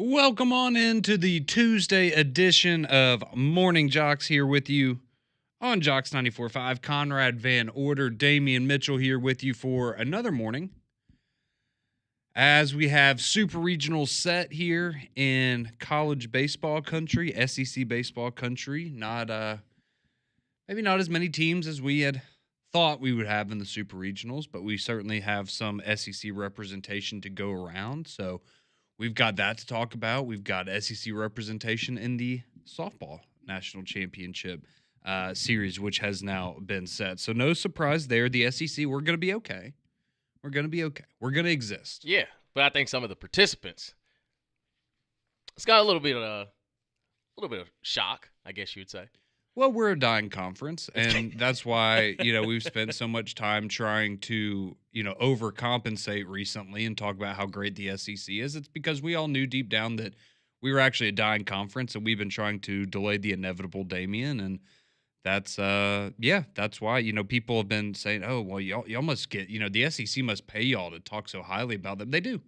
Welcome on into the Tuesday edition of Morning JOX here with you on JOX 94.5. Conrad Van Order, Damian Mitchell here with you for another morning. As we have super regional set here in college baseball country, SEC baseball country. Maybe not as many teams as we had thought we would have in the super regionals, but we certainly have some SEC representation to go around. So we've got that to talk about. We've got SEC representation in the softball national championship series, which has now been set. So no surprise there. The SEC, we're going to be okay. We're going to be okay. We're going to exist. Yeah, but I think some of the participants, it's got a little bit of shock, I guess you would say. Well, we're a dying conference, and that's why, we've spent so much time trying to, overcompensate recently and talk about how great the SEC is. It's because we all knew deep down that we were actually a dying conference, and we've been trying to delay the inevitable, Damian, and that's why, people have been saying, oh, well, y'all must get, the SEC must pay y'all to talk so highly about them. They do.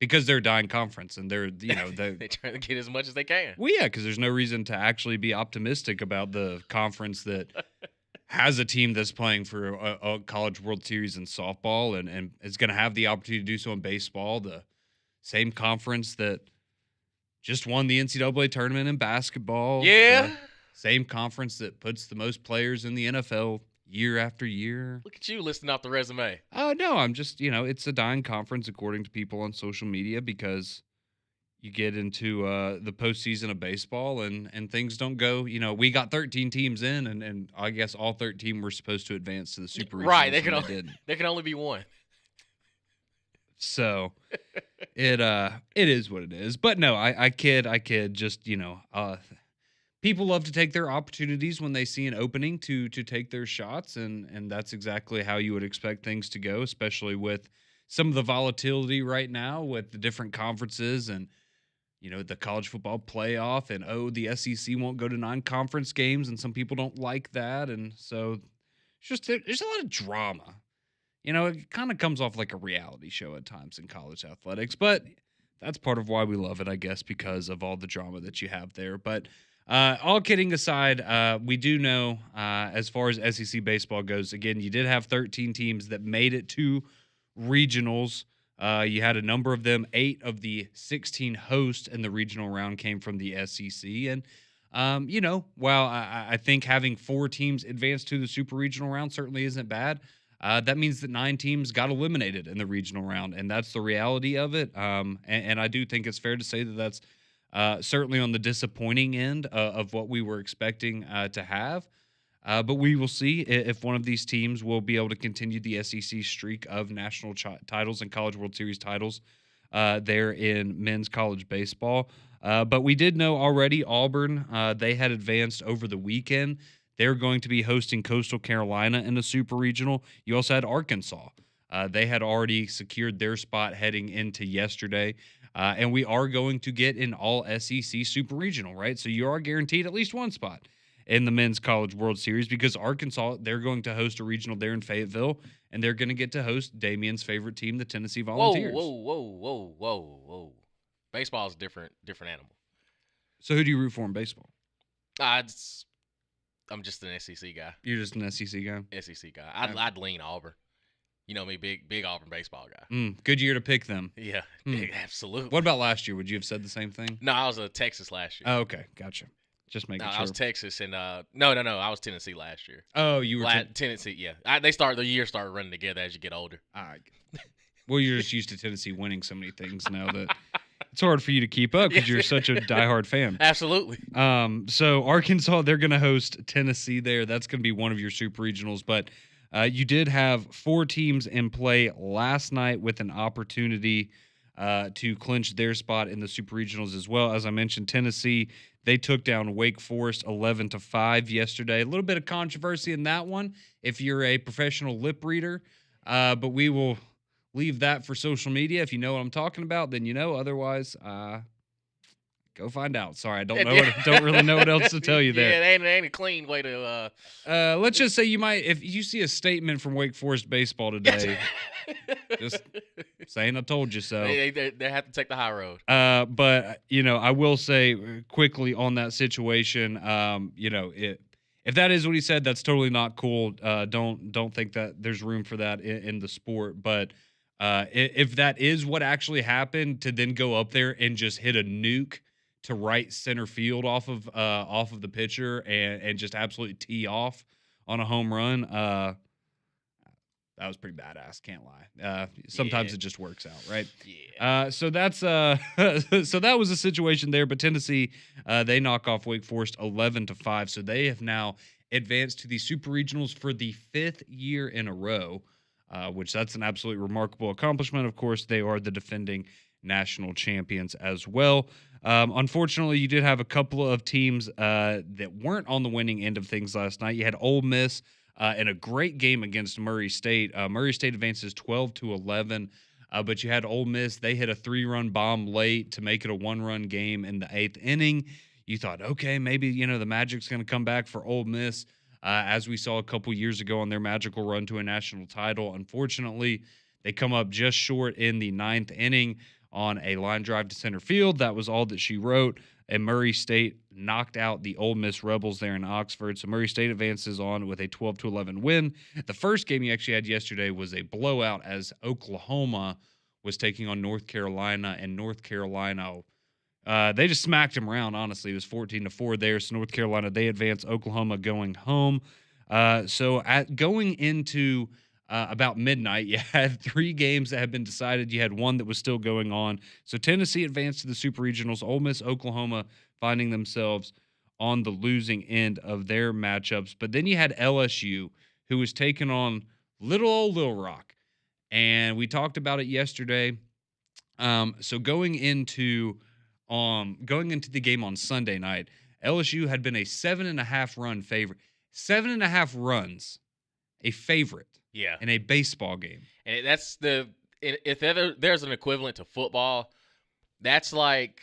Because they're a dying conference, and they're they try to get as much as they can. Well, yeah, because there's no reason to actually be optimistic about the conference that has a team that's playing for a College World Series in softball and is going to have the opportunity to do so in baseball. The same conference that just won the NCAA tournament in basketball. Yeah. The same conference that puts the most players in the NFL year after year. Look at you listing off the resume. Oh, no, I'm just, it's a dying conference according to people on social media because you get into the postseason of baseball and things don't go, we got 13 teams in and I guess all 13 were supposed to advance to the Super Regionals. Right, there can only be one. So it is what it is. But no, I kid, just, people love to take their opportunities when they see an opening to take their shots, and that's exactly how you would expect things to go, especially with some of the volatility right now with the different conferences and, the college football playoff and, the SEC won't go to non-conference games, and some people don't like that, and so there's a lot of drama. It kind of comes off like a reality show at times in college athletics, but that's part of why we love it, I guess, because of all the drama that you have there, but all kidding aside, we do know as far as SEC baseball goes, again, you did have 13 teams that made it to regionals. You had a number of them. 8 of the 16 hosts in the regional round came from the SEC. And, while I think having 4 teams advance to the super regional round certainly isn't bad, that means that 9 teams got eliminated in the regional round, and that's the reality of it. And I do think it's fair to say that that's certainly on the disappointing end of what we were expecting to have. But we will see if one of these teams will be able to continue the SEC streak of national titles and College World Series titles there in men's college baseball. But we did know already Auburn, they had advanced over the weekend. They're going to be hosting Coastal Carolina in the Super Regional. You also had Arkansas. They had already secured their spot heading into yesterday. And we are going to get an all SEC Super Regional, right? So you are guaranteed at least one spot in the Men's College World Series because Arkansas, they're going to host a regional there in Fayetteville, and they're going to get to host Damian's favorite team, the Tennessee Volunteers. Whoa. Baseball is a different animal. So who do you root for in baseball? I'm just an SEC guy. You're just an SEC guy? SEC guy. I'd lean Auburn. You know me, big Auburn baseball guy. Good year to pick them. Yeah, absolutely. What about last year? Would you have said the same thing? No, I was Texas last year. Oh, okay, gotcha. Just making sure. I was Texas, and no, I was Tennessee last year. Oh, you were Tennessee. Yeah, the year started running together as you get older. All right. Well, you're just used to Tennessee winning so many things now that it's hard for you to keep up because you're such a diehard fan. Absolutely. So Arkansas, they're going to host Tennessee there. That's going to be one of your super regionals, but you did have 4 teams in play last night with an opportunity to clinch their spot in the super regionals as well. As I mentioned, Tennessee, they took down Wake Forest 11-5 yesterday. A little bit of controversy in that one if you're a professional lip reader, but we will leave that for social media. If you know what I'm talking about, then you know. Otherwise, go find out. Sorry, I don't know. Don't really know what else to tell you there. Yeah, it ain't a clean way to. Let's just say you might, if you see a statement from Wake Forest baseball today, just Saying I told you so. They have to take the high road. But I will say quickly on that situation, if that is what he said, that's totally not cool. Don't think that there's room for that in the sport. But if that is what actually happened, to then go up there and just hit a nuke to right center field off of the pitcher and just absolutely tee off on a home run, that was pretty badass. Can't lie. Sometimes Yeah. it just works out, right? Yeah. So that's so that was a situation there. But Tennessee, they knock off Wake Forest 11-5. So they have now advanced to the Super Regionals for the 5th year in a row, which that's an absolutely remarkable accomplishment. Of course, they are the defending national champions as well. Unfortunately, you did have a couple of teams that weren't on the winning end of things last night. You had Ole Miss in a great game against Murray State. Murray State advances 12-11, but you had Ole Miss. They hit a 3-run bomb late to make it a 1-run game in the 8th inning. You thought, okay, maybe the Magic's going to come back for Ole Miss, as we saw a couple years ago on their magical run to a national title. Unfortunately, they come up just short in the 9th inning on a line drive to center field. That was all that she wrote. And Murray State knocked out the Ole Miss Rebels there in Oxford. So Murray State advances on with a 12-11 win. The first game you actually had yesterday was a blowout as Oklahoma was taking on North Carolina. And North Carolina, they just smacked them around, honestly. It was 14-4 there. So North Carolina, they advance. Oklahoma going home. So going into about midnight, you had 3 games that had been decided. You had one that was still going on. So Tennessee advanced to the Super Regionals. Ole Miss, Oklahoma finding themselves on the losing end of their matchups. But then you had LSU, who was taking on little old Little Rock. And we talked about it yesterday. So going into the game on Sunday night, LSU had been a 7.5 run favorite. 7.5 runs, a favorite. Yeah. In a baseball game. And that's if ever there's an equivalent to football, that's like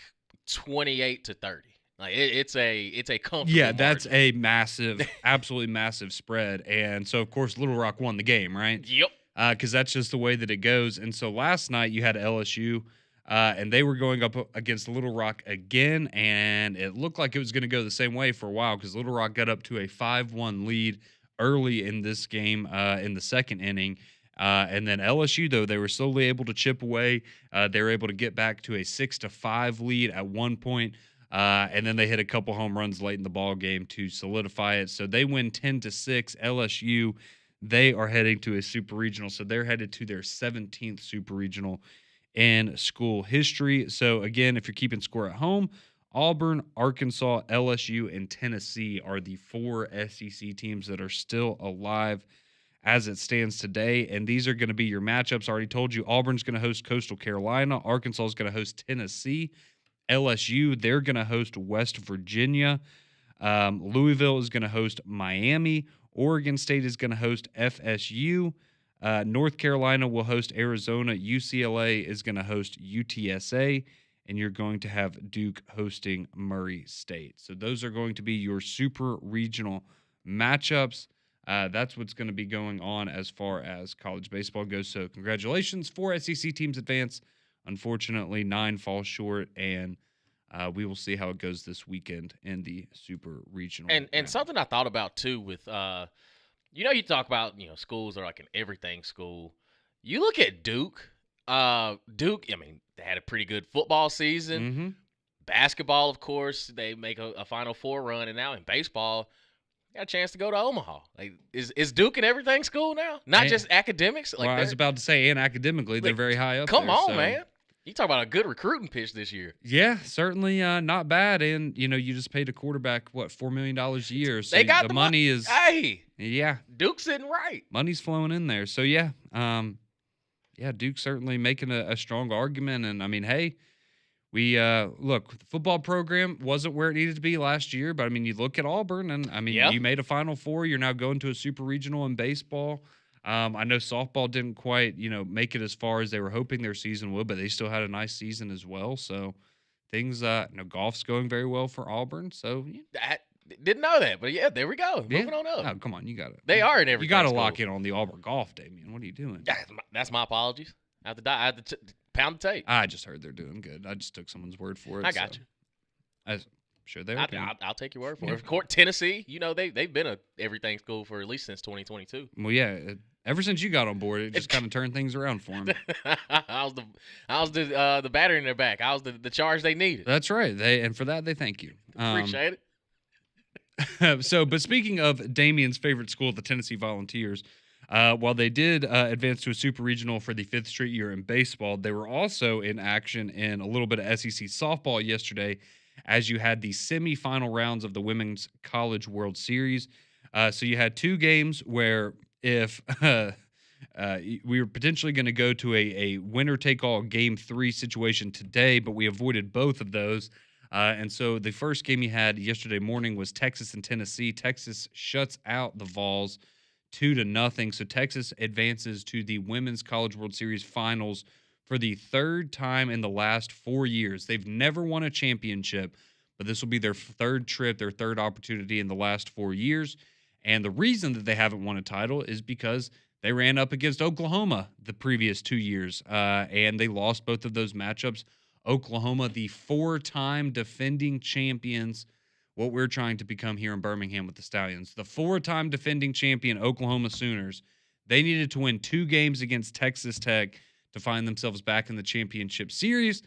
28-30. Like it's a comfortable Yeah, that's margin. a massive, absolutely massive spread. And so, of course, Little Rock won the game, right? Yep. Because that's just the way that it goes. And so last night you had LSU, and they were going up against Little Rock again, and it looked like it was going to go the same way for a while because Little Rock got up to a 5-1 lead early in this game in the 2nd inning. And then LSU, though, they were slowly able to chip away. They were able to get back to a 6-5 lead at one point. And then they hit a couple home runs late in the ball game to solidify it. So they win 10-6. LSU, they are heading to a Super Regional. So they're headed to their 17th Super Regional in school history. So, again, if you're keeping score at home, Auburn, Arkansas, LSU, and Tennessee are the 4 SEC teams that are still alive as it stands today. And these are going to be your matchups. I already told you Auburn's going to host Coastal Carolina. Arkansas is going to host Tennessee. LSU, they're going to host West Virginia. Louisville is going to host Miami. Oregon State is going to host FSU. North Carolina will host Arizona. UCLA is going to host UTSA. And you're going to have Duke hosting Murray State. So those are going to be your super regional matchups. That's what's going to be going on as far as college baseball goes. So congratulations, 4 SEC teams advance. Unfortunately, 9 fall short, and we will see how it goes this weekend in the super regional. And something I thought about too with you talk about schools are like an everything school. You look at Duke. Duke, I mean, they had a pretty good football season. Mm-hmm. Basketball, of course, they make a Final Four run, and now in baseball, got a chance to go to Omaha. Like, is Duke an everything school now? Not just academics. Like, well, I was about to say, and academically, they're very high up. Come there, on, so. man. You talk about a good recruiting pitch this year. Yeah, certainly not bad. And you just paid a quarterback $4 million a year. So they got the money is. Hey, yeah, Duke's sitting right. Money's flowing in there. So yeah, Duke's certainly making a strong argument. And I mean, hey, we look, the football program wasn't where it needed to be last year, but I mean, you look at Auburn, and I mean, you made a Final Four. You're now going to a super regional in baseball. I know softball didn't quite, make it as far as they were hoping their season would, but they still had a nice season as well. So things, golf's going very well for Auburn. So I didn't know that, but yeah, there we go. Moving on up. Oh, come on, you got it. They are in every. You got to lock in on the Auburn golf, Damien. What are you doing? That's my apologies. I have to pound the tape. I just heard they're doing good. I just took someone's word for it. I got you. I'm sure they are. I'll take your word for it. Tennessee, they've been a everything school for at least since 2022. Well, yeah. Ever since you got on board, it just kind of turned things around for them. I was the battery in their back. I was the charge they needed. That's right. And for that, they thank you. Appreciate it. But speaking of Damien's favorite school, the Tennessee Volunteers, while they did advance to a super regional for the 5th straight year in baseball, they were also in action in a little bit of SEC softball yesterday, as you had the semifinal rounds of the Women's College World Series. So you had 2 games where if we were potentially going to go to a winner-take-all Game 3 situation today, but we avoided both of those. And so the first game you had yesterday morning was Texas and Tennessee. Texas shuts out the Vols 2-0. So Texas advances to the Women's College World Series finals for the 3rd time in the last 4 years. They've never won a championship, but this will be their 3rd trip, their 3rd opportunity in the last 4 years. And the reason that they haven't won a title is because they ran up against Oklahoma the previous 2 years, and they lost both of those matchups. Oklahoma, the 4-time defending champions, what we're trying to become here in Birmingham with the Stallions. The 4-time defending champion Oklahoma Sooners, they needed to win 2 games against Texas Tech to find themselves back in the championship series,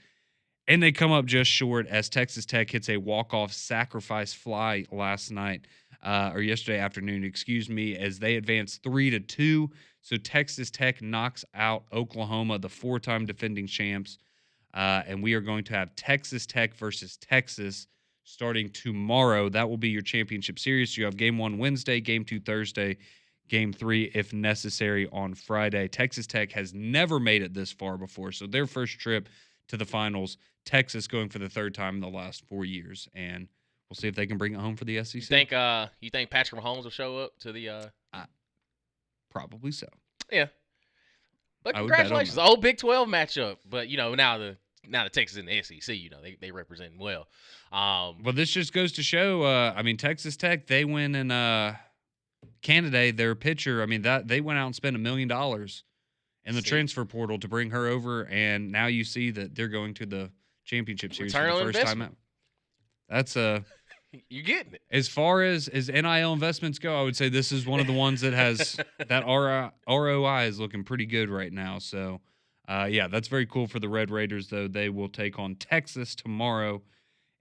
and they come up just short as Texas Tech hits a walk-off sacrifice fly last night, or yesterday afternoon, as they advance 3-2. So Texas Tech knocks out Oklahoma, the 4-time defending champs. And we are going to have Texas Tech versus Texas starting tomorrow. That will be your championship series. You have Game 1 Wednesday, Game 2 Thursday, Game 3, if necessary, on Friday. Texas Tech has never made it this far before, so their first trip to the finals, Texas going for the 3rd time in the last 4 years, and we'll see if they can bring it home for the SEC. You think Patrick Mahomes will show up to the Probably so. Yeah. But congratulations, the old Big 12 matchup. But now the Texas in the SEC, they represent well. Well, this just goes to show. Texas Tech, they win in Canada. Their pitcher, that they went out and spent $1 million in the transfer portal to bring her over, and now you see that they're going to the championship series for the first time out. That's you getting it. As far as NIL investments go, I would say this is one of the ones that has that ROI is looking pretty good right now. So, that's very cool for the Red Raiders, though. They will take on Texas tomorrow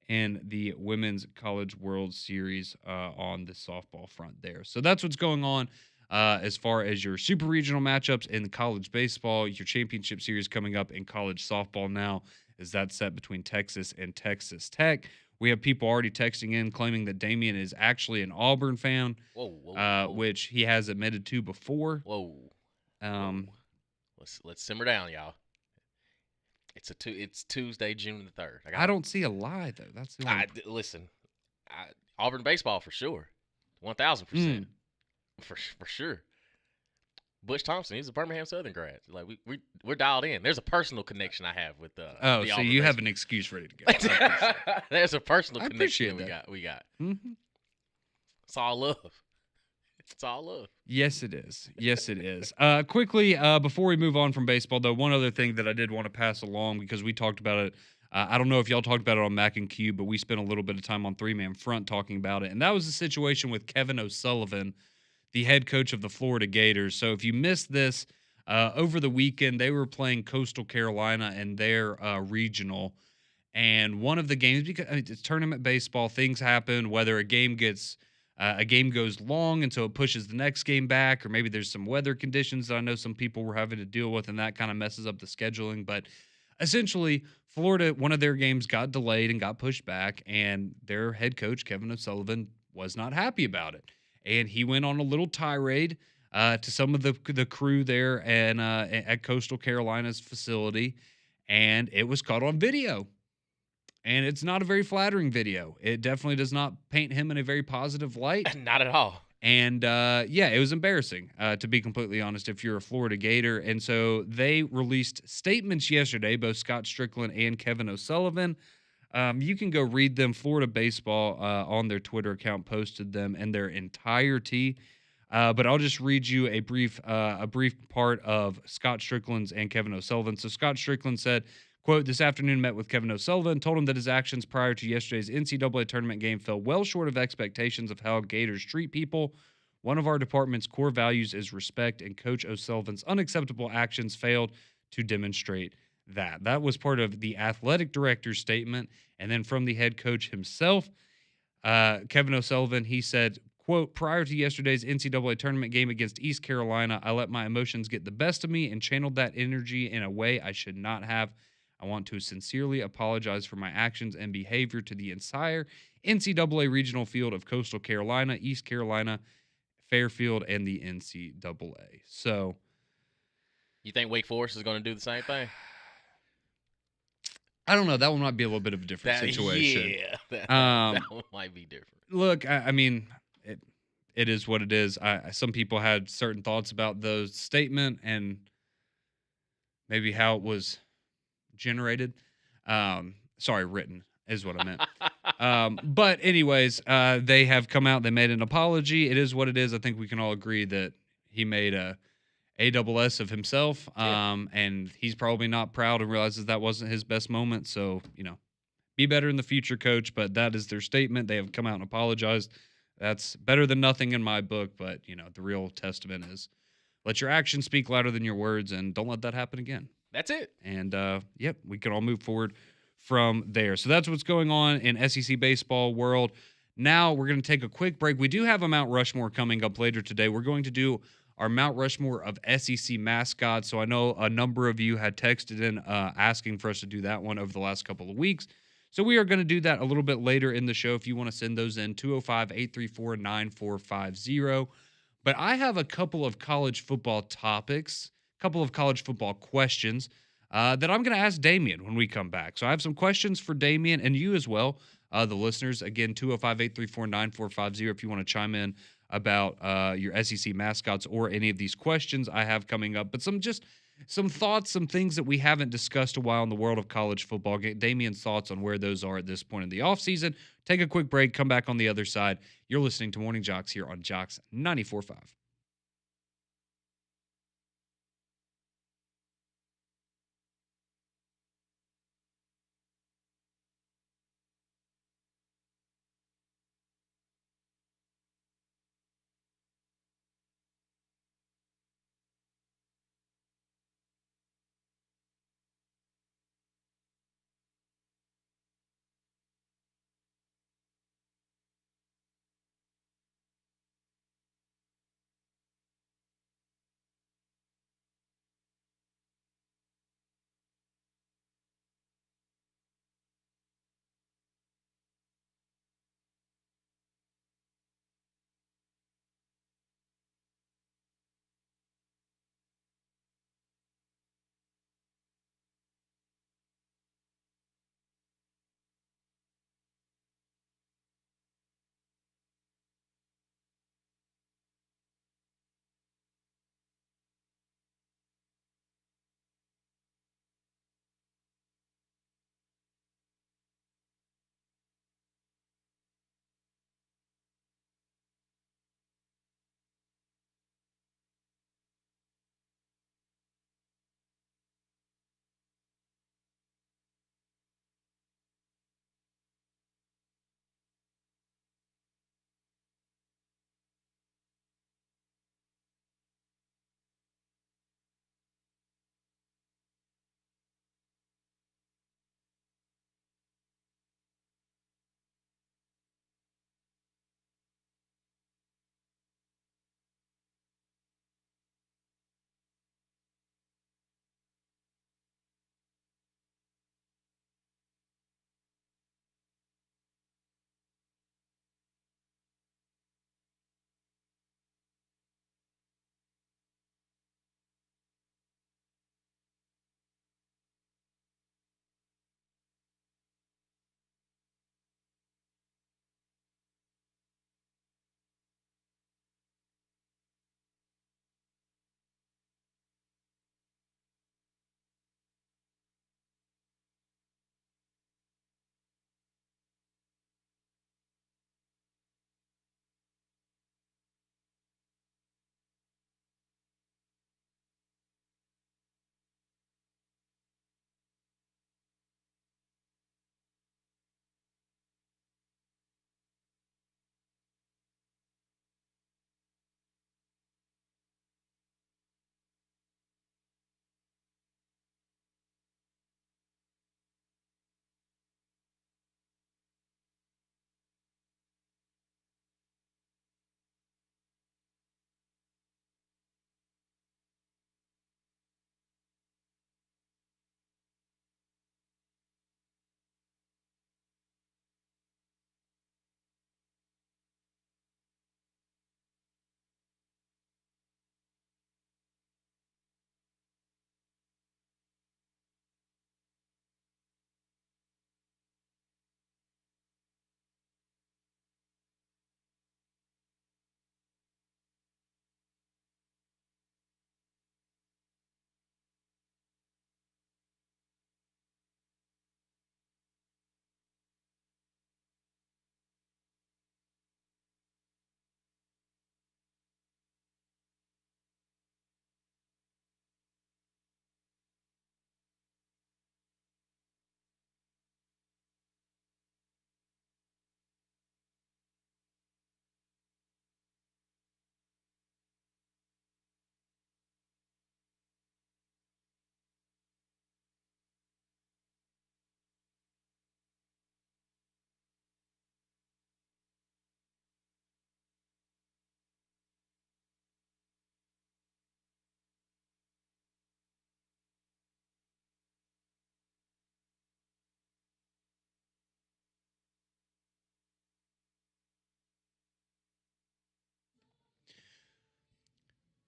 in the Women's College World Series on the softball front there. So that's what's going on as far as your super regional matchups in college baseball. Your championship series coming up in college softball now is that set between Texas and Texas Tech. We have people already texting in claiming that Damien is actually an Auburn fan, whoa. which he has admitted to before. Whoa. Let's simmer down, y'all. It's Tuesday, June the 3rd. I don't see a lie though. That's the only... Listen. Auburn baseball for sure, 1,000%, for sure. Butch Thompson, he's a Birmingham Southern grad. Like we're dialed in. There's a personal connection I have with the so Auburn you baseball. have an excuse ready to go. There's a personal connection that we got. Mm-hmm. It's all love. It's all love. Yes, it is. Yes, it is. Quickly, before we move on from baseball, though, one other thing that I did want to pass along because we talked about it. I don't know if y'all talked about it on Mac and Q, but we spent a little bit of time on 3-Man Front talking about it, and that was the situation with Kevin O'Sullivan, the head coach of the Florida Gators. So if you missed this, over the weekend, they were playing Coastal Carolina in their regional. And one of the games, because it's tournament baseball, things happen, whether a game goes long and so it pushes the next game back, or maybe there's some weather conditions that I know some people were having to deal with, and that kind of messes up the scheduling. But essentially, Florida, one of their games got delayed and got pushed back, and their head coach, Kevin O'Sullivan, was not happy about it. And he went on a little tirade to some of the crew there and at Coastal Carolina's facility, and it was caught on video. And it's not a very flattering video. It definitely does not paint him in a very positive light. Not at all. And, it was embarrassing, to be completely honest, if you're a Florida Gator. And so they released statements yesterday, both Scott Strickland and Kevin O'Sullivan. You can go read them. Florida Baseball on their Twitter account posted them in their entirety. But I'll just read you a brief part of Scott Strickland's and Kevin O'Sullivan. So Scott Strickland said, quote, "This afternoon met with Kevin O'Sullivan, told him that his actions prior to yesterday's NCAA tournament game fell well short of expectations of how Gators treat people. One of our department's core values is respect, and Coach O'Sullivan's unacceptable actions failed to demonstrate that." That was part of the athletic director's statement. And then from the head coach himself, Kevin O'Sullivan, he said, quote, "Prior to yesterday's NCAA tournament game against East Carolina, I let my emotions get the best of me and channeled that energy in a way I should not have. I want to sincerely apologize for my actions and behavior to the entire NCAA regional field of Coastal Carolina, East Carolina, Fairfield, and the NCAA." So, You think Wake Forest is going to do the same thing? I don't know. That one might be a little bit of a different situation. Yeah, that one might be different. Look, I mean, it is what it is. Some people had certain thoughts about the statement and maybe how it was generated. Sorry, written is what I meant. But anyways, they have come out. They made an apology. It is what it is. I think we can all agree that he made a ASS of himself, and he's probably not proud and realizes that wasn't his best moment. So, be better in the future, coach. But that is their statement. They have come out and apologized. That's better than nothing in my book. But, the real testament is let your actions speak louder than your words, and don't let that happen again. That's it. And, we can all move forward from there. So that's what's going on in SEC baseball world. Now we're going to take a quick break. We do have a Mount Rushmore coming up later today. We're going to do our Mount Rushmore of SEC mascots. So I know a number of you had texted in asking for us to do that one over the last couple of weeks. So we are going to do that a little bit later in the show. If you want to send those in, 205-834-9450. But I have a couple of college football topics, a couple of college football questions that I'm going to ask Damian when we come back. So I have some questions for Damian and you as well, the listeners. Again, 205-834-9450 if you want to chime in about your SEC mascots or any of these questions I have coming up. But some thoughts, some things that we haven't discussed a while in the world of college football. Get Damian's thoughts on where those are at this point in the offseason. Take a quick break, come back on the other side. You're listening to Morning JOX here on JOX 94.5.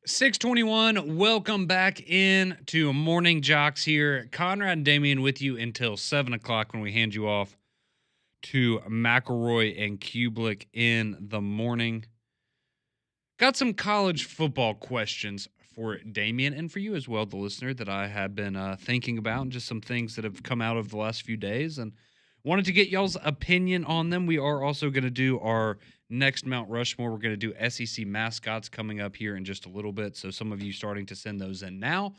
621, welcome back in to Morning JOX here. Conrad and Damien with you until 7 o'clock when we hand you off to McElroy and Kubelik in the morning. Got some college football questions for Damien and for you as well, the listener, that I have been thinking about, and just some things that have come out of the last few days, and wanted to get y'all's opinion on them. We are also going to do our next Mount Rushmore. We're going to do SEC mascots coming up here in just a little bit, so some of you starting to send those in now,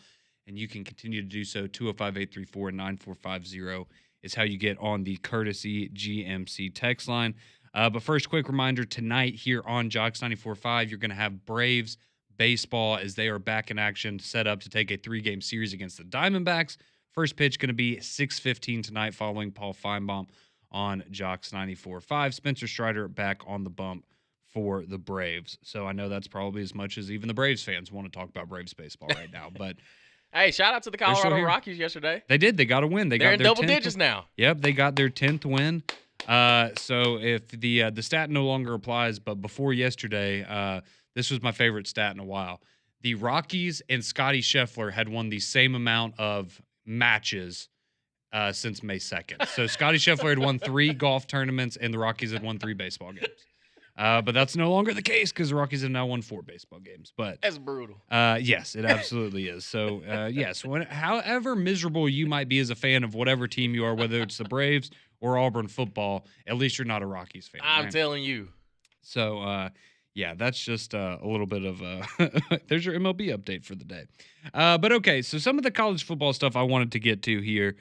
and you can continue to do so. 205-834-9450 is how you get on the courtesy GMC text line. But first, quick reminder, tonight here on JOX 94.5, you're going to have Braves baseball as they are back in action, set up to take a 3-game series against the Diamondbacks. First pitch going to be 6:15 tonight following Paul Feinbaum on JOX 94.5. Spencer Strider back on the bump for the Braves. So I know that's probably as much as even the Braves fans want to talk about Braves baseball right now. But hey, shout out to the Colorado Rockies yesterday. They did. They got a win. They're in double digits now. Yep, they got their 10th win. So if the stat no longer applies, but before yesterday, this was my favorite stat in a while. The Rockies and Scotty Scheffler had won the same amount of matches since May 2nd. So Scotty Scheffler had won 3 golf tournaments, and the Rockies had won 3 baseball games. But that's no longer the case because the Rockies have now won 4 baseball games. But that's brutal. Yes, it absolutely is. So, yes, however miserable you might be as a fan of whatever team you are, whether it's the Braves or Auburn football, at least you're not a Rockies fan. I'm telling you. So, yeah, that's just a little bit of there's your MLB update for the day. But okay, so some of the college football stuff I wanted to get to here.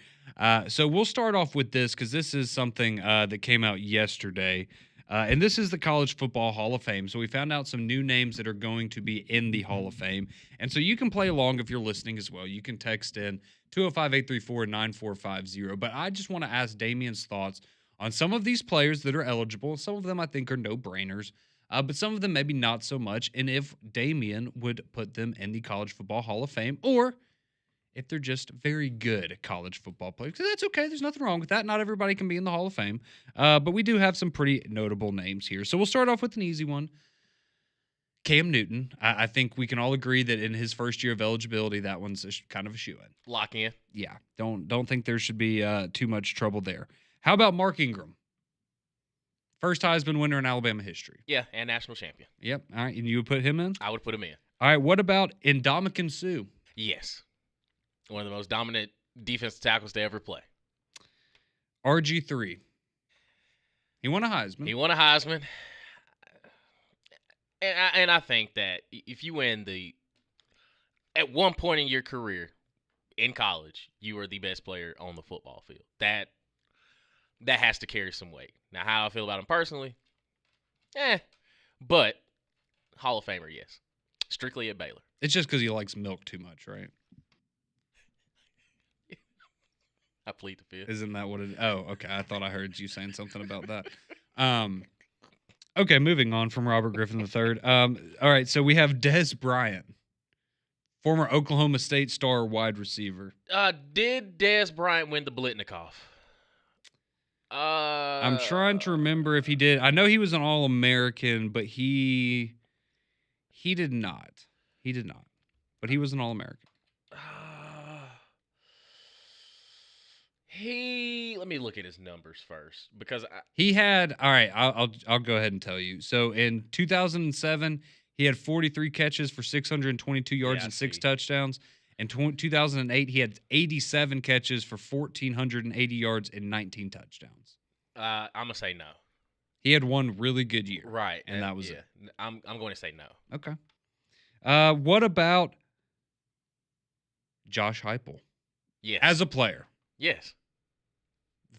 So we'll start off with this because this is something that came out yesterday. And this is the College Football Hall of Fame. So we found out some new names that are going to be in the Hall of Fame. And so you can play along if you're listening as well. You can text in 205-834-9450. But I just want to ask Damien's thoughts on some of these players that are eligible. Some of them I think are no-brainers, but some of them maybe not so much. And if Damien would put them in the College Football Hall of Fame, or if they're just very good college football players. Because that's okay. There's nothing wrong with that. Not everybody can be in the Hall of Fame. But we do have some pretty notable names here. So we'll start off with an easy one. Cam Newton. I think we can all agree that in his first year of eligibility, that one's kind of a shoo-in. Lock in. Yeah. Don't think there should be too much trouble there. How about Mark Ingram? First Heisman winner in Alabama history. Yeah, and national champion. Yep. All right. And you would put him in? I would put him in. All right. What about Ndamukong Suh? Yes. One of the most dominant defensive tackles to ever play. RG3. He won a Heisman. And I think that if you win at one point in your career in college, you are the best player on the football field. That has to carry some weight. Now, how I feel about him personally, but Hall of Famer, yes. Strictly at Baylor. It's just because he likes milk too much, right? I plead the fifth. Isn't that what it is? Oh, okay. I thought I heard you saying something about that. Okay, moving on from Robert Griffin III. All right, so we have Dez Bryant, former Oklahoma State star wide receiver. Did Dez Bryant win the Blitnikoff? I'm trying to remember if he did. I know he was an All-American, but he did not. He did not. But he was an All-American. Let me look at his numbers first because he had. All right, I'll go ahead and tell you. So in 2007, he had 43 catches for 622 yards and 6 touchdowns. In 2008, he had 87 catches for 1,480 yards and 19 touchdowns. I'm gonna say no. He had one really good year, right? And that was it. I'm going to say no. Okay. What about Josh Heupel? Yes. As a player. Yes.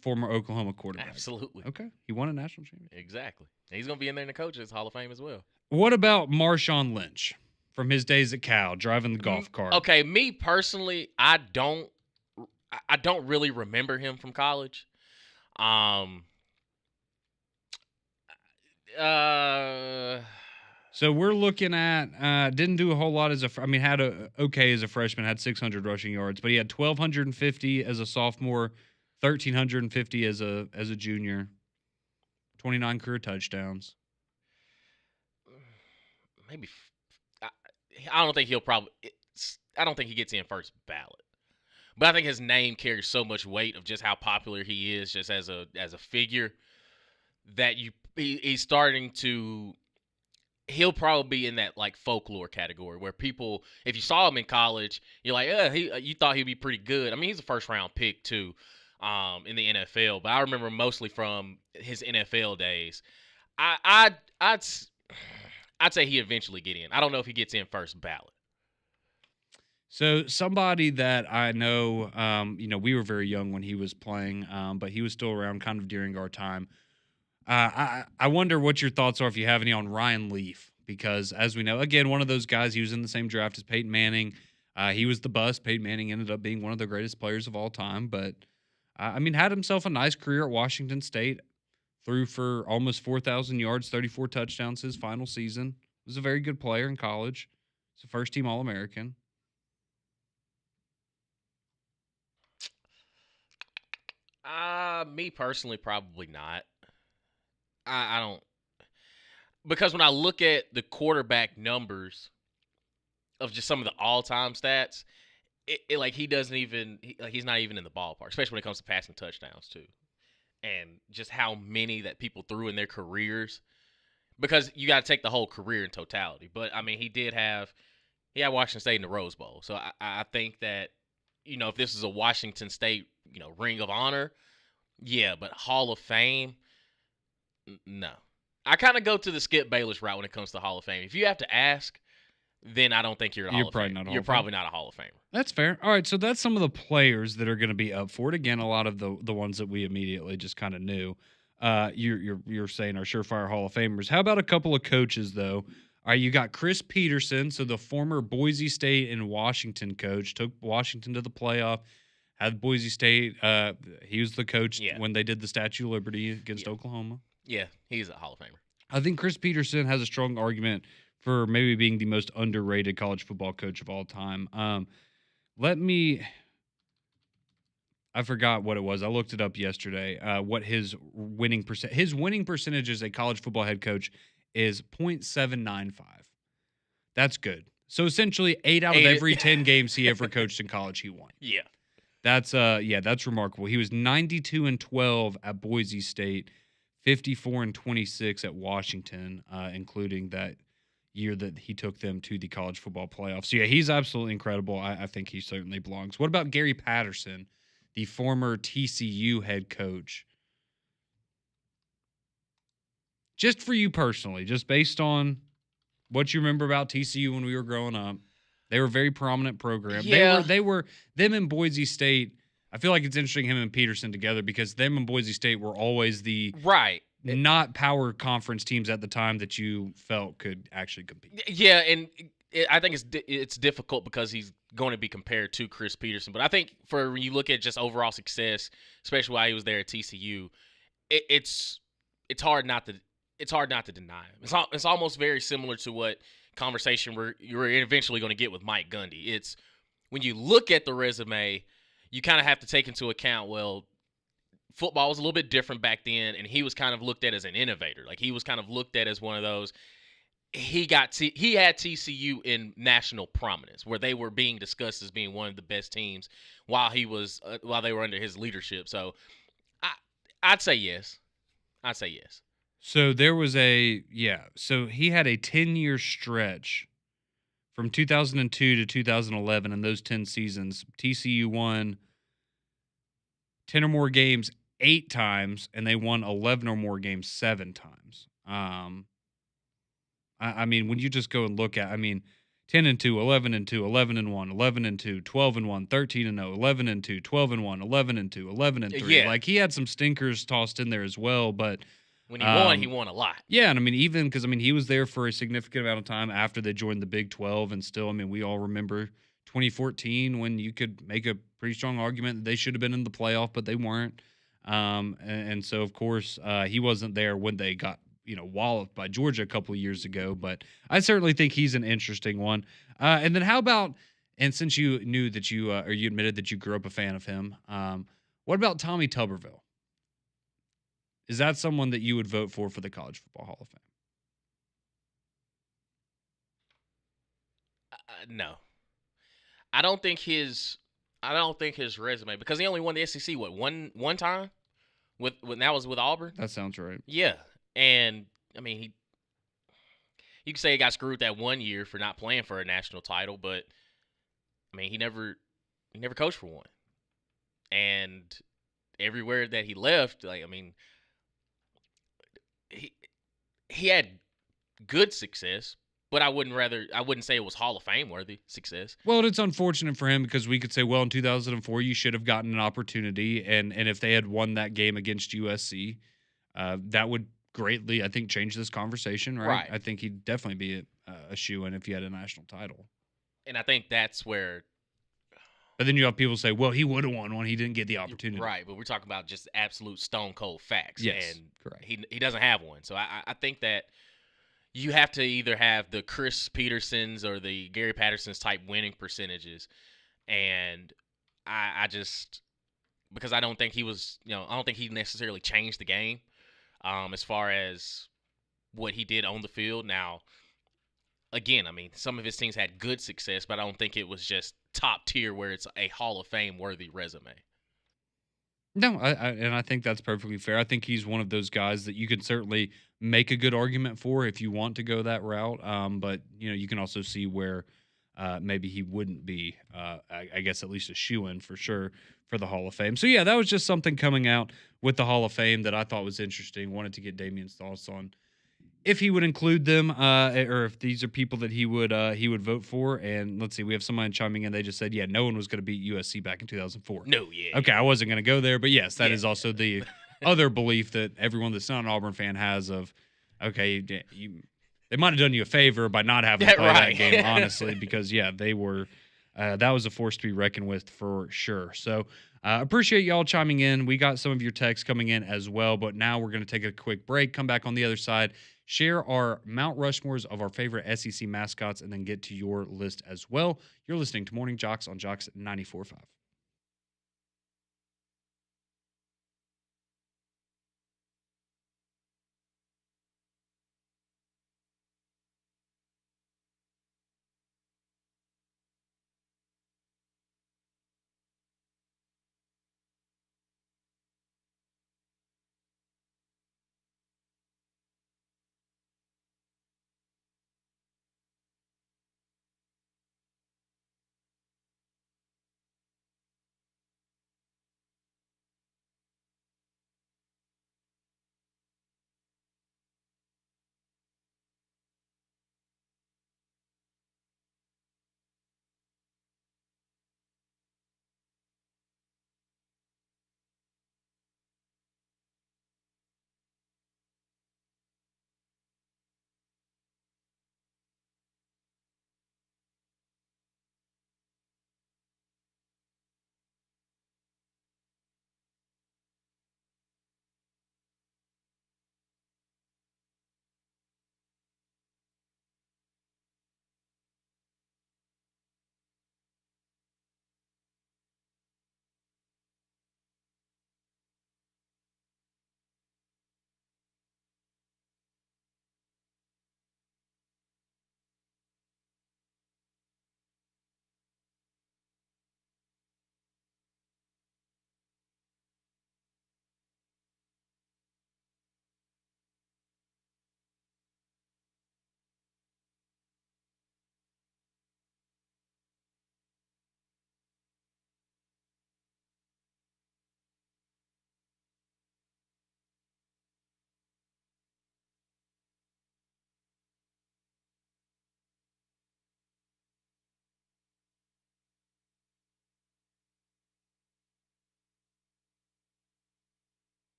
Former Oklahoma quarterback. Absolutely. Okay. He won a national championship. Exactly. And he's going to be in there in the Coaches Hall of Fame as well. What about Marshawn Lynch from his days at Cal, driving the golf cart? Okay, me personally, I don't really remember him from college. So we're looking at didn't do a whole lot had okay as a freshman, had 600 rushing yards, but he had 1,250 as a sophomore, 1,350 as a junior, 29 career touchdowns. Maybe I don't think he'll probably. I don't think he gets in first ballot. But I think his name carries so much weight of just how popular he is, just as a figure, that he's starting to. He'll probably be in that like folklore category where people, if you saw him in college, you're like, you thought he'd be pretty good. I mean, he's a first round pick too, in the NFL. But I remember mostly from his NFL days. I'd say he eventually get in. I don't know if he gets in first ballot. So somebody that I know, we were very young when he was playing, but he was still around kind of during our time. I wonder what your thoughts are, if you have any, on Ryan Leaf, because as we know, again, one of those guys, he was in the same draft as Peyton Manning. He was the bust. Peyton Manning ended up being one of the greatest players of all time, but had himself a nice career at Washington State, threw for almost 4,000 yards, 34 touchdowns his final season. Was a very good player in college. He's a first-team All-American. Me personally, probably not. I don't, because when I look at the quarterback numbers of just some of the all-time stats, like he doesn't even he's not even in the ballpark, especially when it comes to passing touchdowns too, and just how many that people threw in their careers. Because you got to take the whole career in totality. But I mean, he had Washington State in the Rose Bowl, so I think that if this is a Washington State Ring of Honor, yeah, but Hall of Fame, no. I kind of go to the Skip Bayless route when it comes to Hall of Fame. If you have to ask, then I don't think you're a Hall of Fame. You're probably not a Hall of Famer. That's fair. All right, so that's some of the players that are going to be up for it. Again, a lot of the ones that we immediately just kind of knew. You're saying are surefire Hall of Famers. How about a couple of coaches though? All right, you got Chris Peterson, so the former Boise State and Washington coach, took Washington to the playoff. Had Boise State. He was the coach when they did the Statue of Liberty against Oklahoma. Yeah, he's a Hall of Famer. I think Chris Peterson has a strong argument for maybe being the most underrated college football coach of all time. I forgot what it was. I looked it up yesterday. What his winning percentage as a college football head coach is .795. That's good. So essentially, 8 out of every 10 games he ever coached in college, he won. Yeah, that's remarkable. He was 92-12 at Boise State, 54-26 at Washington, including that year that he took them to the college football playoffs. So yeah, he's absolutely incredible. I think he certainly belongs. What about Gary Patterson, the former TCU head coach? Just for you personally, just based on what you remember about TCU when we were growing up, they were a very prominent program. Yeah. They were them and Boise State. I feel like it's interesting him and Peterson together because them and Boise State were always the not power conference teams at the time that you felt could actually compete. Yeah, and I think it's difficult because he's going to be compared to Chris Peterson. But I think for when you look at just overall success, especially while he was there at TCU, it's hard not to deny him. It's almost very similar to what conversation you're eventually going to get with Mike Gundy. It's when you look at the resume, you kind of have to take into account, well, football was a little bit different back then, and he was kind of looked at as an innovator. Like he was kind of looked at as one of those. He had TCU in national prominence, where they were being discussed as being one of the best teams while they were under his leadership. So, I'd say yes. So there was so he had a 10-year stretch from 2002 to 2011. In those 10 seasons, TCU won 10 or more games 8 times, and they won 11 or more games 7 times. When you just go and look at, 10-2, 11-2, 11-1, 11-2, 12-1, 13-0, 11-2, 12-1, 11-2, 11-3. Yeah. Like he had some stinkers tossed in there as well, but when he won a lot. Yeah, and even because he was there for a significant amount of time after they joined the Big 12, and still, we all remember 2014 when you could make a pretty strong argument that they should have been in the playoff, but they weren't. And so, of course, he wasn't there when they got walloped by Georgia a couple of years ago. But I certainly think he's an interesting one. And then how about, and since you knew that you admitted that you grew up a fan of him, what about Tommy Tuberville? Is that someone that you would vote for the College Football Hall of Fame? No, I don't think his. I don't think his resume, because he only won the SEC one time with when that was with Auburn. That sounds right. Yeah, and I mean you can say he got screwed that one year for not playing for a national title, but I mean he never coached for one, and everywhere that he left, like I mean he he had good success, but I wouldn't say it was Hall of Fame worthy success. Well, it's unfortunate for him because we could say, well, in 2004, you should have gotten an opportunity, and if they had won that game against USC, that would greatly, I think, change this conversation, right? Right. I think he'd definitely be a shoe-in if he had a national title. And I think that's where. But then you have people say, well, he would have won one. He didn't get the opportunity. Right, but we're talking about just absolute stone cold facts. Yes, and correct. He doesn't have one. So I think that you have to either have the Chris Petersons or the Gary Pattersons type winning percentages. And I just, because I don't think he was, I don't think he necessarily changed the game as far as what he did on the field. Now, again, I mean, some of his teams had good success, but I don't think it was just top tier where it's a Hall of Fame worthy resume. No, and I think that's perfectly fair. I think he's one of those guys that you can certainly make a good argument for if you want to go that route. But you can also see where maybe he wouldn't be. I guess at least a shoe-in for sure for the Hall of Fame. So yeah, that was just something coming out with the Hall of Fame that I thought was interesting. Wanted to get Damien's thoughts on if he would include them, or if these are people that he would vote for. And let's see, we have somebody chiming in. They just said, yeah, no one was going to beat USC back in 2004. No, yeah. Okay, I wasn't going to go there, but yes, that is also the other belief that everyone that's not an Auburn fan has of, okay, they might have done you a favor by not having to play that game, honestly, because they were. That was a force to be reckoned with for sure. So appreciate y'all chiming in. We got some of your texts coming in as well, but now we're going to take a quick break, come back on the other side, share our Mount Rushmores of our favorite SEC mascots, and then get to your list as well. You're listening to Morning JOX on JOX 94.5.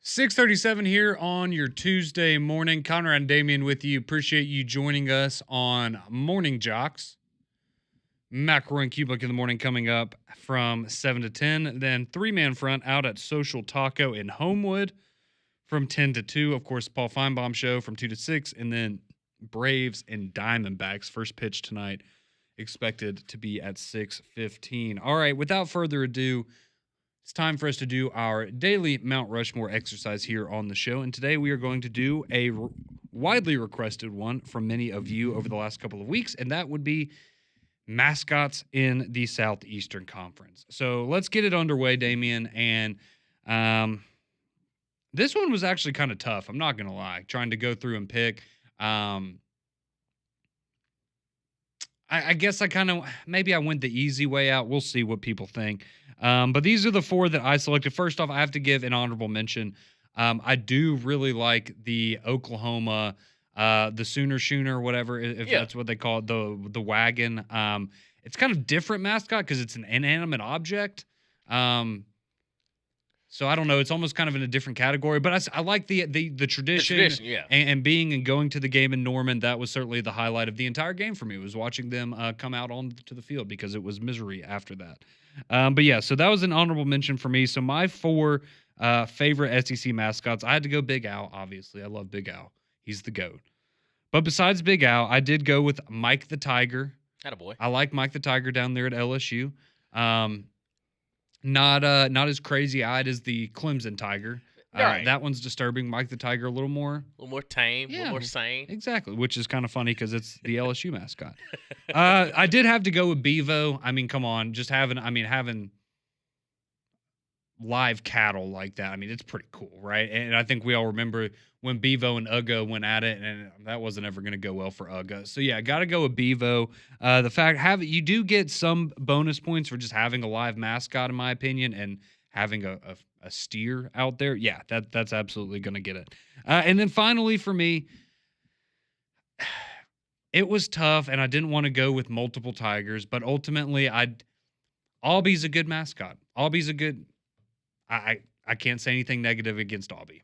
6:37 here on your Tuesday morning. Connor and Damien with you. Appreciate you joining us on Morning JOX. McElroy and Kublik in the morning coming up from 7 to 10. Then three-man front out at Social Taco in Homewood from 10 to 2. Of course, Paul Feinbaum show from 2 to 6. And then Braves and Diamondbacks. First pitch tonight expected to be at 6:15. All right, without further ado, it's time for us to do our daily Mount Rushmore exercise here on the show. And today we are going to do a widely requested one from many of you over the last couple of weeks, and that would be mascots in the Southeastern Conference. So let's get it underway, Damien. And this one was actually kind of tough. I'm not going to lie, trying to go through and pick. I guess maybe I went the easy way out. We'll see what people think. But these are the four that I selected. First off, I have to give an honorable mention. I do really like the Oklahoma, the Sooner Schooner, whatever, if that's what they call it, the wagon. It's kind of different mascot because it's an inanimate object. So I don't know. It's almost kind of in a different category, but I like the tradition, yeah. and being and going to the game in Norman. That was certainly the highlight of the entire game for me, was watching them come out onto the field, because it was misery after that. But yeah, so that was an honorable mention for me. So my four favorite SEC mascots, I had to go Big Al. Obviously, I love Big Al. He's the GOAT. But besides Big Al, I did go with Mike the Tiger. Attaboy. I like Mike the Tiger down there at LSU. Not as crazy-eyed as the Clemson Tiger. Right. That one's disturbing. Mike the Tiger a little more tame, a little more sane. Exactly, which is kind of funny because it's the LSU mascot. I did have to go with Bevo. I mean, come on, just having live cattle like that. I mean, it's pretty cool, right? And I think we all remember when Bevo and Uga went at it, and that wasn't ever going to go well for Uga. So yeah, got to go with Bevo. The fact you do get some bonus points for just having a live mascot, in my opinion, and having a steer out there. Yeah, that's absolutely going to get it. And then finally for me, it was tough, and I didn't want to go with multiple tigers, but ultimately Albie's a good mascot. Albie's a good. I can't say anything negative against Albie.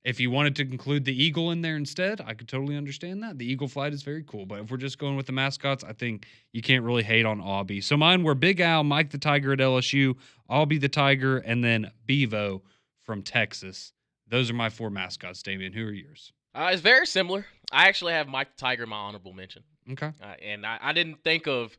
If you wanted to include the eagle in there instead, I could totally understand that. The eagle flight is very cool. But if we're just going with the mascots, I think you can't really hate on Albie. So mine were Big Al, Mike the Tiger at LSU, Albie the Tiger, and then Bevo from Texas. Those are my four mascots, Damien. Who are yours? It's very similar. I actually have Mike the Tiger in my honorable mention. Okay. And I didn't think of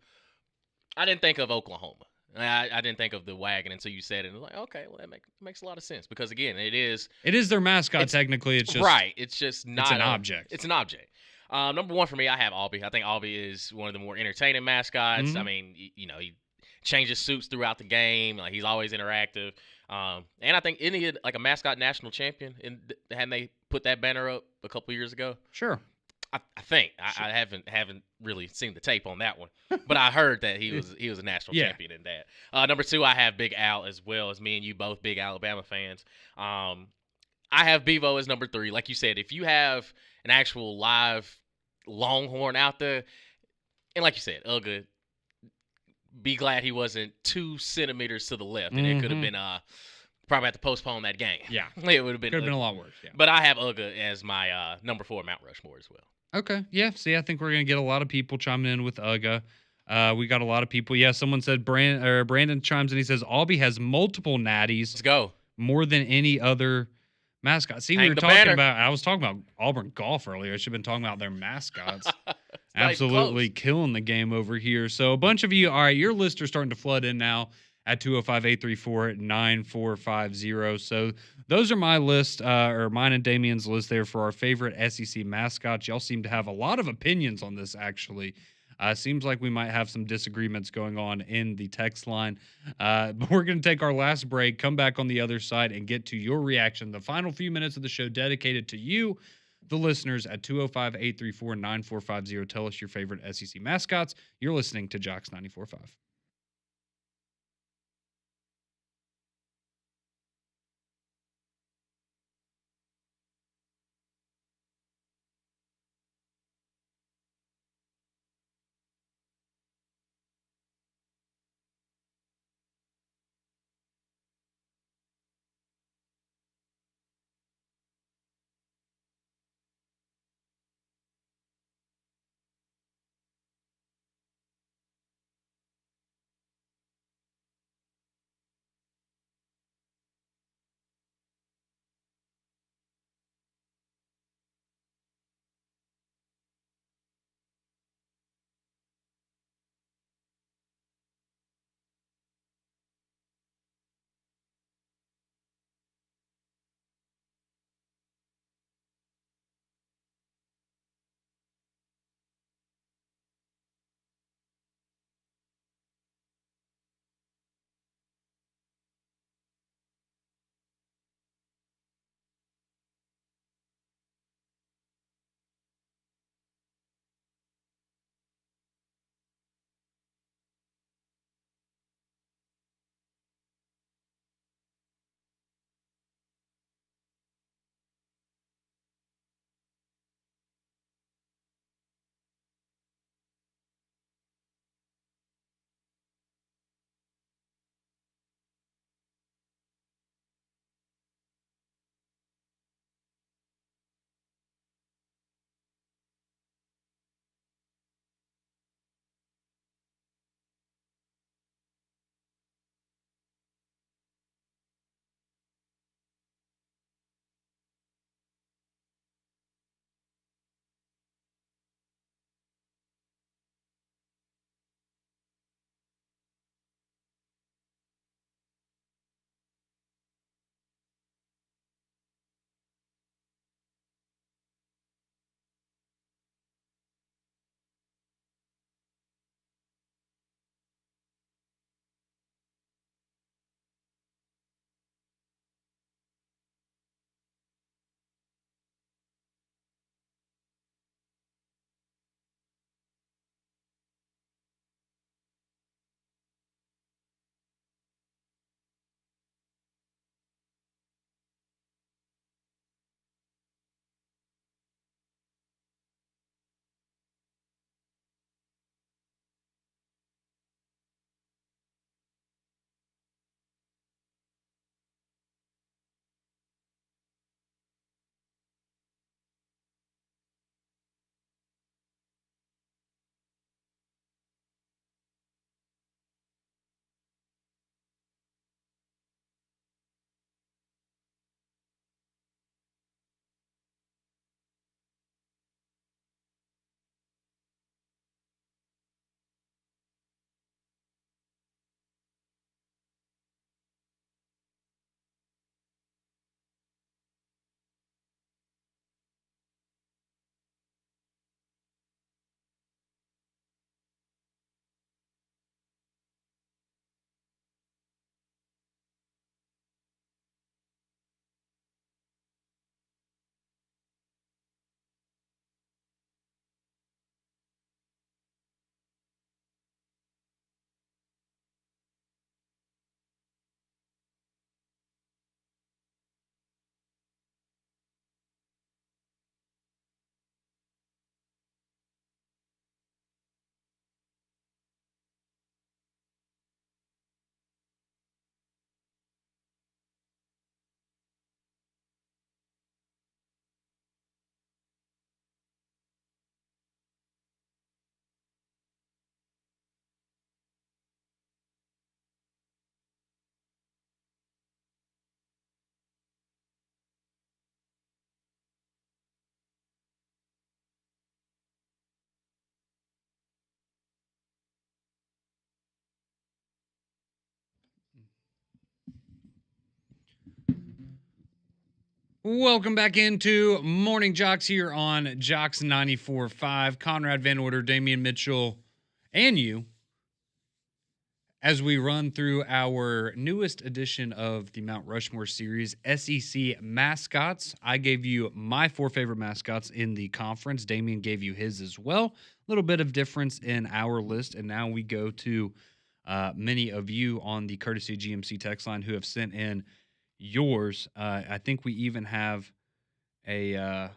Oklahoma. I didn't think of the wagon until you said it. And I was like, okay, well, that makes a lot of sense, because again, it is their mascot. Technically, it's just right. It's just not an object. It's an object. Number one for me, I have Albie. I think Albie is one of the more entertaining mascots. Mm-hmm. I mean, he changes suits throughout the game. Like, he's always interactive. And I think a mascot national champion, hadn't they put that banner up a couple years ago? Sure. I think I haven't really seen the tape on that one, but I heard that he was a national champion in that. Number two, I have Big Al, as well as me and you both big Alabama fans. I have Bevo as number three. Like you said, if you have an actual live Longhorn out there, and like you said, Uga, be glad he wasn't 2 centimeters to the left, and it could have been probably have to postpone that game. Yeah, it would have been a lot worse. Yeah, but I have Uga as my number 4 Mount Rushmore as well. Okay. Yeah. See, I think we're going to get a lot of people chiming in with Uga. We got a lot of people. Yeah. Someone said Brandon chimes in. He says Albie has multiple natties. Let's go. More than any other mascot. See, I was talking about Auburn golf earlier. I should have been talking about their mascots. Absolutely killing the game over here. So a bunch of you, all right, your lists are starting to flood in now at 205-834-9450. So those are my list, or mine and Damien's list there for our favorite SEC mascots. Y'all seem to have a lot of opinions on this, actually. Seems like we might have some disagreements going on in the text line. But we're going to take our last break, come back on the other side, and get to your reaction. The final few minutes of the show dedicated to you, the listeners, at 205-834-9450. Tell us your favorite SEC mascots. You're listening to JOX 94.5. Welcome back into Morning JOX here on JOX 94.5. Conrad Van Order, Damian Mitchell, and you as we run through our newest edition of the Mount Rushmore series, SEC mascots. I gave you my 4 favorite mascots in the conference. Damian gave you his as well. A little bit of difference in our list, and now we go to many of you on the courtesy GMC text line who have sent in yours. I think we even have a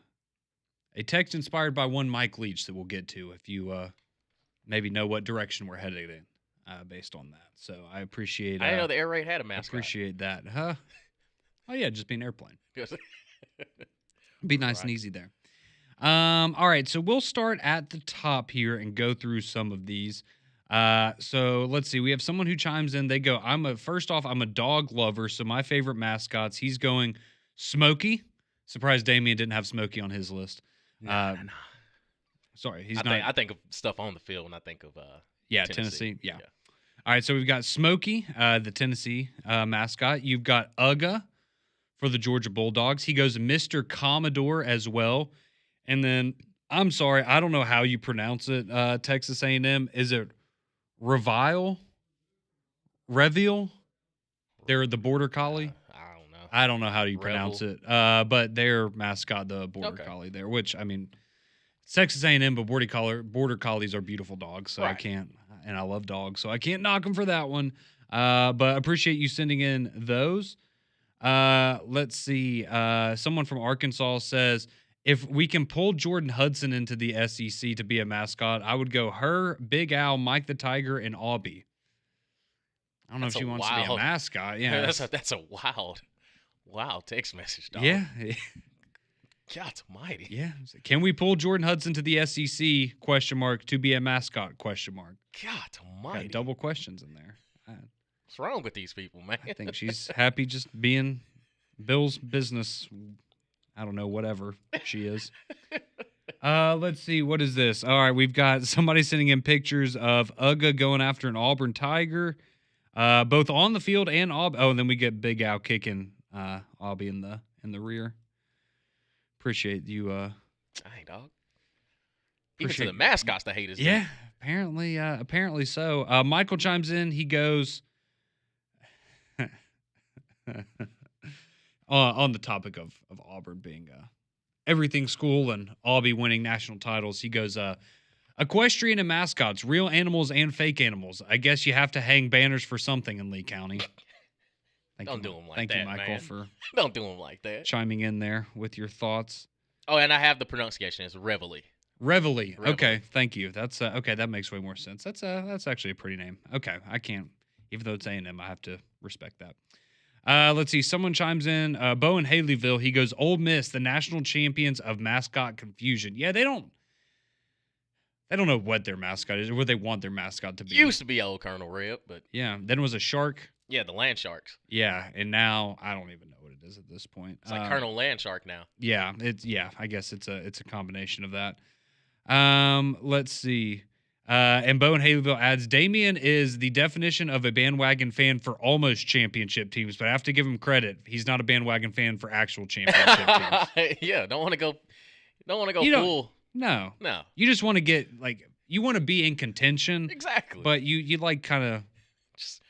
text inspired by one Mike Leach that we'll get to if you maybe know what direction we're headed in based on that. So I appreciate. I didn't know the air raid had a I mascot. appreciate that, huh? Oh yeah, just be an airplane. Be nice and easy there. All right, so we'll start at the top here and go through some of these. So let's see. We have someone who chimes in. They go, first off, I'm a dog lover, so my favorite mascots. He's going Smokey. Surprised Damian didn't have Smokey on his list. No. Sorry, he's I not. I think of stuff on the field when I think of Tennessee. Yeah. All right, so we've got Smokey, the Tennessee mascot. You've got Uga for the Georgia Bulldogs. He goes Mr. Commodore as well. And then, I'm sorry, I don't know how you pronounce it, Texas A&M. Is it Reveal? They're the Border Collie. I don't know. I don't know how you pronounce it. But their mascot, the Border Collie there, which, I mean, it's Texas A&M, but Border Collies are beautiful dogs, so I can't, and I love dogs, so I can't knock them for that one. But appreciate you sending in those. Let's see. Someone from Arkansas says, if we can pull Jordan Hudson into the SEC to be a mascot, I would go her, Big Al, Mike the Tiger, and Aubie. I don't know if she wants to be a mascot. Yeah, that's a wild text message, dog. Yeah. God almighty. Yeah. Can we pull Jordan Hudson to the SEC, ? To be a mascot, ? God almighty. Got double questions in there. What's wrong with these people, man? I think she's happy just being Bill's business. I don't know, whatever she is. Let's see. What is this? All right, we've got somebody sending in pictures of Uga going after an Auburn Tiger, both on the field and and then we get Big Al kicking Aubie in the rear. Appreciate you. Dang, dog. Even to the mascots, the haters. Yeah, apparently so. Michael chimes in. He goes on the topic of Auburn being everything school and Aubie winning national titles. He goes, equestrian and mascots, real animals and fake animals. I guess you have to hang banners for something in Lee County. Don't do them like thank that, you, Michael, man. for don't do them like that. Chiming in there with your thoughts. Oh, and I have the pronunciation. It's Reveille. Reveille. Okay, thank you. That's okay. That makes way more sense. That's actually a pretty name. Okay, I can't, even though it's A&M, I have to respect that. Let's see. Someone chimes in. Bo in Haleyville. He goes, Ole Miss, the national champions of mascot confusion. Yeah, they don't know what their mascot is or what they want their mascot to be. Used to be old Colonel Rip, but yeah, then it was a shark. Yeah, the Land Sharks. Yeah, and now I don't even know what it is at this point. It's like Colonel Land Shark now. Yeah, I guess it's a combination of that. Let's see. And Bo in Haleyville adds, Damian is the definition of a bandwagon fan for almost championship teams, but I have to give him credit. He's not a bandwagon fan for actual championship teams. Yeah, don't want to go full. No. No. You just want to get you want to be in contention. Exactly. But you kind of just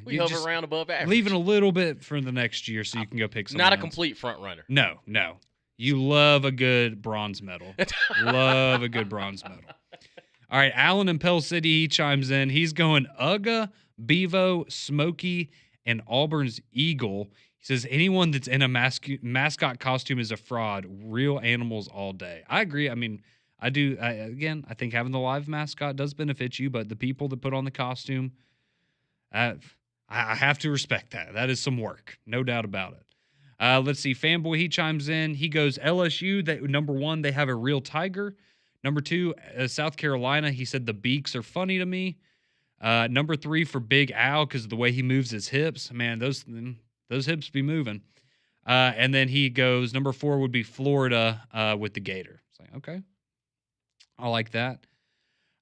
we hover around above average. Leaving a little bit for the next year so you can go pick someone Not a else. complete front runner. No. You love a good bronze medal. Love a good bronze medal. All right, Alan in Pell City, he chimes in. He's going Uga, Bevo, Smokey, and Auburn's Eagle. He says anyone that's in a mascot costume is a fraud. Real animals all day. I agree. I mean, I do. I think having the live mascot does benefit you, but the people that put on the costume, I have to respect that. That is some work. No doubt about it. Let's see. Fanboy, he chimes in. He goes, LSU, number 1, they have a real tiger. Number 2, South Carolina, he said the beaks are funny to me. Number 3 for Big Al because of the way he moves his hips. Man, those hips be moving. And then he goes, number 4 would be Florida with the gator. It's like, okay. I like that.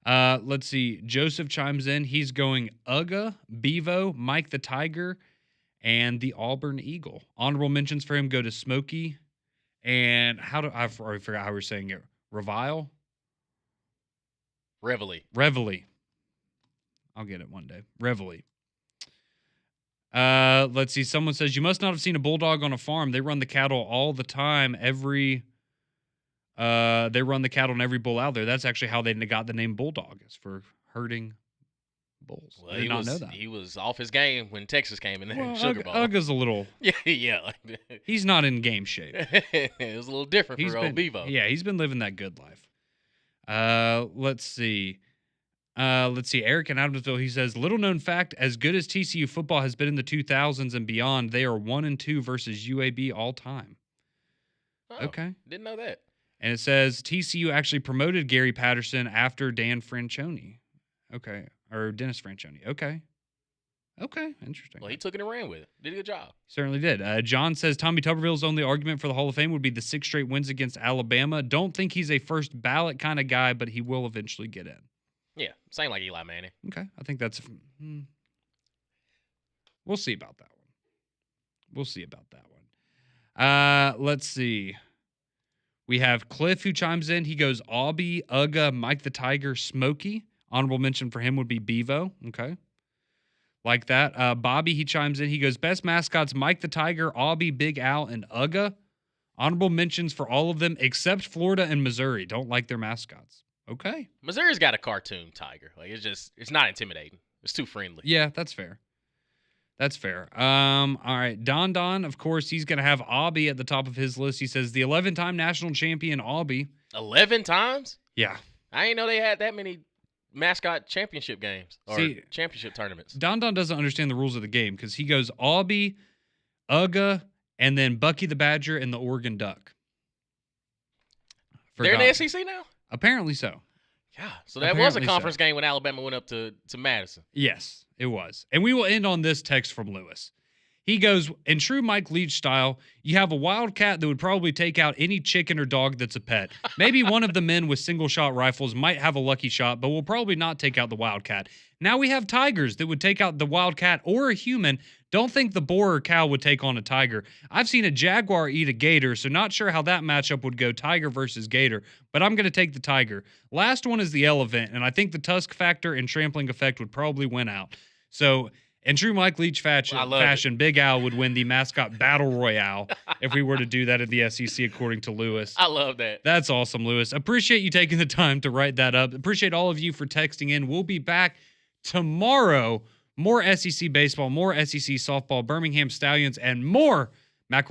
Let's see. Joseph chimes in. He's going Uga, Bevo, Mike the Tiger, and the Auburn Eagle. Honorable mentions for him go to Smokey, And I already forgot how we were saying it. Revile? Reveille. I'll get it one day. Reveille. Let's see. Someone says, you must not have seen a bulldog on a farm. They run the cattle all the time. They run the cattle in every bull out there. That's actually how they got the name bulldog. It's for herding bulls. Well, I did not know that. He was off his game when Texas came in there. Well, Sugar Bowl. Uga's a little. Yeah. He's not in game shape. It was a little different for old Bevo. Yeah, he's been living that good life. Let's see. Eric in Adamsville, he says, little known fact, as good as TCU football has been in the 2000s and beyond, they are 1-2 versus UAB all time. Oh, okay. Didn't know that. And it says TCU actually promoted Gary Patterson after Dan Franchione. Okay. Or Dennis Franchione. Okay. Okay. Interesting. Well, he took it and ran with it. Did a good job. Certainly did. John says Tommy Tuberville's only argument for the Hall of Fame would be the 6 straight wins against Alabama. Don't think he's a first ballot kind of guy, but he will eventually get in. Yeah, same like Eli Manning. Okay, I think that's. We'll see about that one. Let's see. We have Cliff who chimes in. He goes, Aubie, Uga, Mike the Tiger, Smokey. Honorable mention for him would be Bevo. Okay. Like that. Bobby, he chimes in. He goes, best mascots, Mike the Tiger, Aubie, Big Al, and Uga. Honorable mentions for all of them except Florida and Missouri. Don't like their mascots. Okay. Missouri's got a cartoon tiger. Like it's not intimidating. It's too friendly. Yeah, that's fair. All right. Don, of course, he's gonna have Aubie at the top of his list. He says the 11-time national champion Aubie. 11 times? Yeah. I didn't know they had that many mascot championship games or championship tournaments. Don doesn't understand the rules of the game because he goes Aubie, Uga, and then Bucky the Badger and the Oregon Duck. They're in the SEC now? Apparently so. Yeah, so that was a conference game when Alabama went up to Madison. Yes, it was. And we will end on this text from Lewis. He goes, in true Mike Leach style, you have a wildcat that would probably take out any chicken or dog that's a pet. Maybe one of the men with single-shot rifles might have a lucky shot, but will probably not take out the wildcat. Now we have tigers that would take out the wildcat or a human. Don't think the boar or cow would take on a tiger. I've seen a jaguar eat a gator, so not sure how that matchup would go, tiger versus gator, but I'm going to take the tiger. Last one is the elephant, and I think the tusk factor and trampling effect would probably win out. So, in true Mike Leach fashion, Big Al would win the mascot battle royale if we were to do that at the SEC, according to Lewis. I love that. That's awesome, Lewis. Appreciate you taking the time to write that up. Appreciate all of you for texting in. We'll be back tomorrow. More SEC baseball, more SEC softball, Birmingham Stallions, and more macaroni.